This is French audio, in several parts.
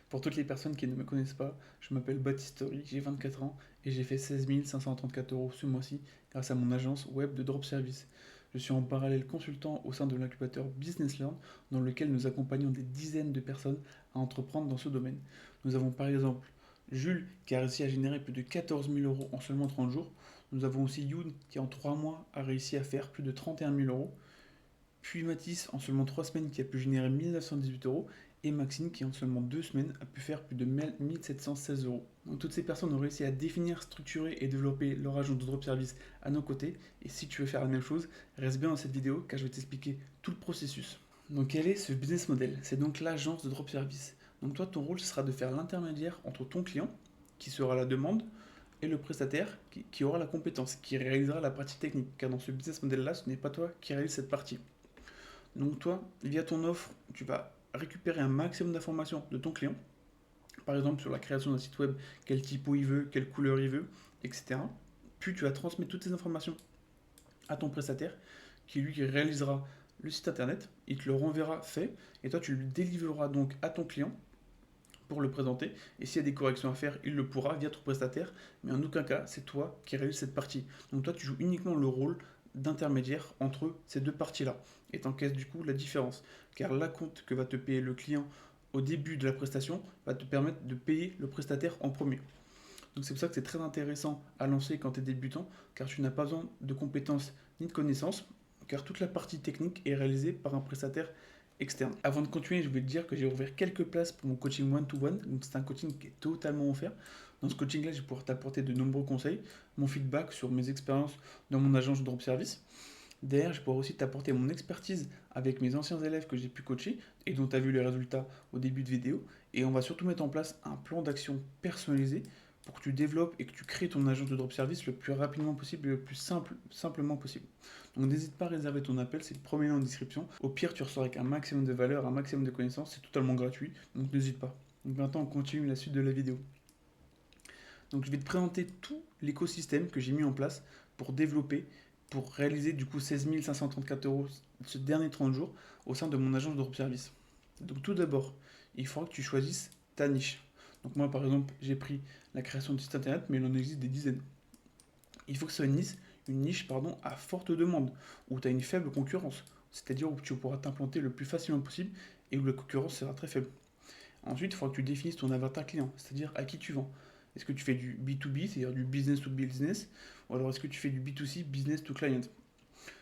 Pour toutes les personnes qui ne me connaissent pas, je m'appelle Baptiste Story, j'ai 24 ans et j'ai fait 16 534 euros ce mois-ci grâce à mon agence web de drop service. Je suis en parallèle consultant au sein de l'incubateur Business Learn dans lequel nous accompagnons des dizaines de personnes à entreprendre dans ce domaine. Nous avons par exemple Jules qui a réussi à générer plus de 14 000 euros en seulement 30 jours. Nous avons aussi Youn qui en 3 mois a réussi à faire plus de 31 000 euros. Puis Mathis, en seulement 3 semaines, qui a pu générer 1918 euros. Et Maxime, qui en seulement 2 semaines, a pu faire plus de 1716 euros. Donc toutes ces personnes ont réussi à définir, structurer et développer leur agence de drop service à nos côtés. Et si tu veux faire la même chose, reste bien dans cette vidéo car je vais t'expliquer tout le processus. Donc quel est ce business model? C'est donc l'agence de drop service. Donc toi, ton rôle, ce sera de faire l'intermédiaire entre ton client, qui sera la demande, et le prestataire qui aura la compétence, qui réalisera la partie technique. Car dans ce business model-là, ce n'est pas toi qui réalise cette partie. Donc toi, via ton offre, tu vas récupérer un maximum d'informations de ton client, par exemple sur la création d'un site web, quel typo il veut, quelle couleur il veut, etc. Puis tu vas transmettre toutes ces informations à ton prestataire qui lui réalisera le site internet, il te le renverra fait, et toi tu le délivreras donc à ton client pour le présenter, et s'il y a des corrections à faire, il le pourra via ton prestataire, mais en aucun cas c'est toi qui réalises cette partie. Donc toi tu joues uniquement le rôle d'intermédiaire entre ces deux parties-là, et t'encaisses du coup la différence, car la compte que va te payer le client au début de la prestation va te permettre de payer le prestataire en premier. Donc c'est pour ça que c'est très intéressant à lancer quand tu es débutant, car tu n'as pas besoin de compétences ni de connaissances, car toute la partie technique est réalisée par un prestataire externe. Avant de continuer, je vais te dire que j'ai ouvert quelques places pour mon coaching one-to-one. Donc c'est un coaching qui est totalement offert. Dans ce coaching-là, je vais pouvoir t'apporter de nombreux conseils, mon feedback sur mes expériences dans mon agence de drop service. Derrière, je pourrais aussi t'apporter mon expertise avec mes anciens élèves que j'ai pu coacher et dont tu as vu les résultats au début de vidéo. Et on va surtout mettre en place un plan d'action personnalisé pour que tu développes et que tu crées ton agence de drop service le plus rapidement possible et le plus simplement possible. Donc n'hésite pas à réserver ton appel, c'est le premier lien en description. Au pire, tu ressors avec un maximum de valeur, un maximum de connaissances, c'est totalement gratuit, donc n'hésite pas. Donc maintenant, on continue la suite de la vidéo. Donc je vais te présenter tout l'écosystème que j'ai mis en place pour développer, pour réaliser du coup 16 534 euros ce dernier 30 jours au sein de mon agence de drop service. Donc tout d'abord, il faudra que tu choisisses ta niche. Donc moi par exemple, j'ai pris la création de site internet, mais il en existe des dizaines. Il faut que ce soit une niche à forte demande, où tu as une faible concurrence, c'est-à-dire où tu pourras t'implanter le plus facilement possible et où la concurrence sera très faible. Ensuite, il faudra que tu définisses ton avatar client, c'est-à-dire à qui tu vends. Est-ce que tu fais du B2B, c'est-à-dire du business to business, ou alors est-ce que tu fais du B2C, business to client?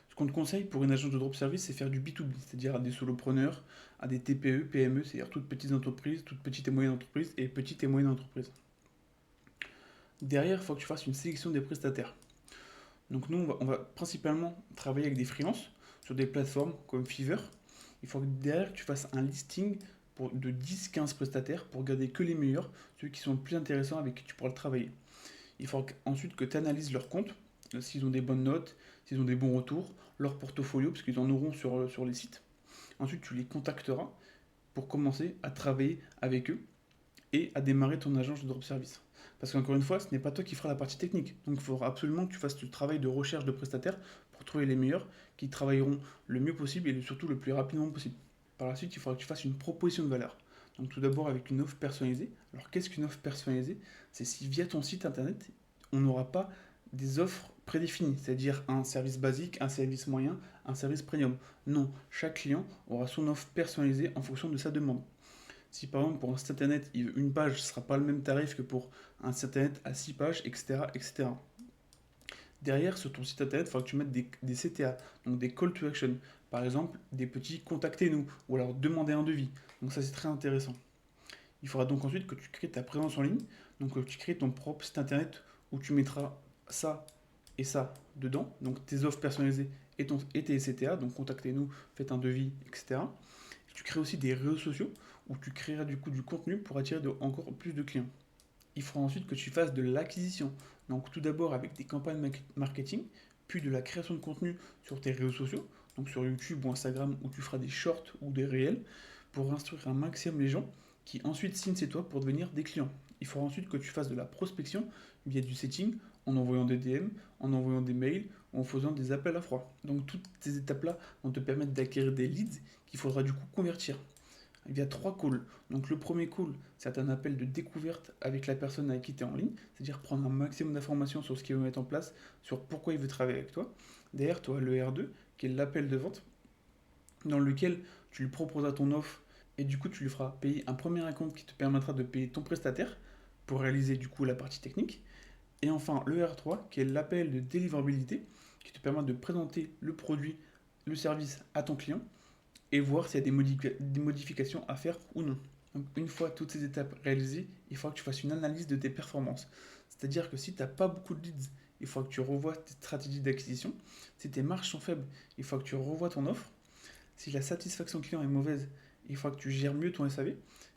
Ce qu'on te conseille pour une agence de drop service, c'est faire du B2B, c'est-à-dire à des solopreneurs, à des TPE, PME, c'est-à-dire toutes petites entreprises, toutes petites et moyennes entreprises et petites et moyennes entreprises. Derrière, il faut que tu fasses une sélection des prestataires. Donc nous, on va principalement travailler avec des freelances sur des plateformes comme Fiverr. Il faut que derrière tu fasses un listing de 10-15 prestataires pour garder que les meilleurs, ceux qui sont le plus intéressants avec qui tu pourras le travailler. Il faut ensuite que tu analyses leur compte, s'ils ont des bonnes notes, s'ils ont des bons retours, leur portfolio, parce qu'ils en auront sur les sites. Ensuite, tu les contacteras pour commencer à travailler avec eux et à démarrer ton agence de drop service. Parce qu'encore une fois, ce n'est pas toi qui feras la partie technique. Donc il faudra absolument que tu fasses le travail de recherche de prestataires pour trouver les meilleurs qui travailleront le mieux possible et surtout le plus rapidement possible. Par la suite, il faudra que tu fasses une proposition de valeur. Donc tout d'abord avec une offre personnalisée. Alors qu'est-ce qu'une offre personnalisée? C'est si via ton site internet, on n'aura pas des offres prédéfinies, c'est-à-dire un service basique, un service moyen, un service premium. Non, chaque client aura son offre personnalisée en fonction de sa demande. Si par exemple pour un site internet, une page ne sera pas le même tarif que pour un site internet à 6 pages, etc., etc. Derrière, sur ton site internet, il faudra que tu mettes des CTA, donc des call to action. Par exemple, des petits contactez-nous, ou alors demandez un devis. Donc ça, c'est très intéressant. Il faudra donc ensuite que tu crées ta présence en ligne, donc que tu crées ton propre site internet où tu mettras ça et ça dedans, donc tes offres personnalisées et tes CTA, donc contactez-nous, faites un devis, etc. Tu crées aussi des réseaux sociaux où tu créeras du coup du contenu pour attirer encore plus de clients. Il faudra ensuite que tu fasses de l'acquisition. Donc tout d'abord avec des campagnes marketing, puis de la création de contenu sur tes réseaux sociaux, donc sur YouTube ou Instagram où tu feras des shorts ou des réels pour instruire un maximum les gens qui ensuite signent chez toi pour devenir des clients. Il faudra ensuite que tu fasses de la prospection via du setting, en envoyant des DM, en envoyant des mails, en faisant des appels à froid. Donc toutes ces étapes-là vont te permettre d'acquérir des leads qu'il faudra du coup convertir. Il y a 3 calls. Donc le premier call, c'est un appel de découverte avec la personne avec qui tu es en ligne, c'est-à-dire prendre un maximum d'informations sur ce qu'il veut mettre en place, sur pourquoi il veut travailler avec toi. Derrière, tu as le R2, qui est l'appel de vente, dans lequel tu lui proposeras ton offre et du coup tu lui feras payer un premier acompte qui te permettra de payer ton prestataire pour réaliser du coup la partie technique. Et enfin le R3 qui est l'appel de délivrabilité qui te permet de présenter le produit, le service à ton client et voir s'il y a des modifications à faire ou non. Donc une fois toutes ces étapes réalisées, il faudra que tu fasses une analyse de tes performances. C'est-à-dire que si tu n'as pas beaucoup de leads, il faut que tu revoies tes stratégies d'acquisition. Si tes marges sont faibles, il faut que tu revoies ton offre. Si la satisfaction client est mauvaise, il faudra que tu gères mieux ton SAV.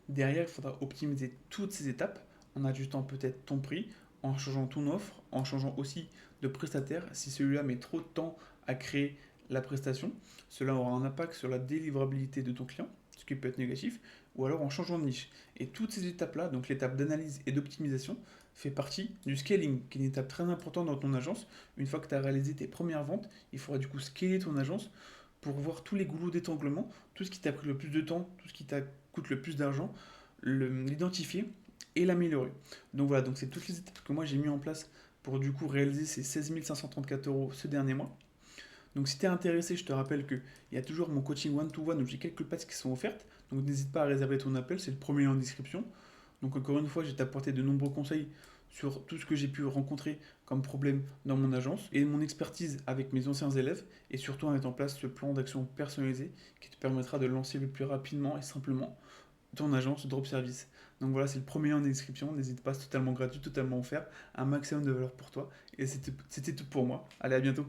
Derrière, il faudra optimiser toutes ces étapes en ajustant peut-être ton prix, en changeant ton offre, en changeant aussi de prestataire. Si celui-là met trop de temps à créer la prestation, cela aura un impact sur la délivrabilité de ton client, ce qui peut être négatif, ou alors en changeant de niche. Et toutes ces étapes-là, donc l'étape d'analyse et d'optimisation, fait partie du scaling, qui est une étape très importante dans ton agence. Une fois que tu as réalisé tes premières ventes, il faudra du coup scaler ton agence pour voir tous les goulots d'étranglement, tout ce qui t'a pris le plus de temps, tout ce qui t'a coûte le plus d'argent, l'identifier et l'améliorer. Donc voilà, donc c'est toutes les étapes que moi j'ai mis en place pour du coup réaliser ces 16 534 euros ce dernier mois. Donc si tu es intéressé, je te rappelle qu'il y a toujours mon coaching one-to-one où j'ai quelques places qui sont offertes. Donc n'hésite pas à réserver ton appel, c'est le premier lien en description. Donc encore une fois, je vais t'apporter de nombreux conseils sur tout ce que j'ai pu rencontrer comme problème dans mon agence et mon expertise avec mes anciens élèves et surtout en mettre en place ce plan d'action personnalisé qui te permettra de lancer le plus rapidement et simplement ton agence Drop Service. Donc voilà, c'est le premier lien en description. N'hésite pas, c'est totalement gratuit, totalement offert, un maximum de valeur pour toi. Et c'était tout pour moi. Allez, à bientôt.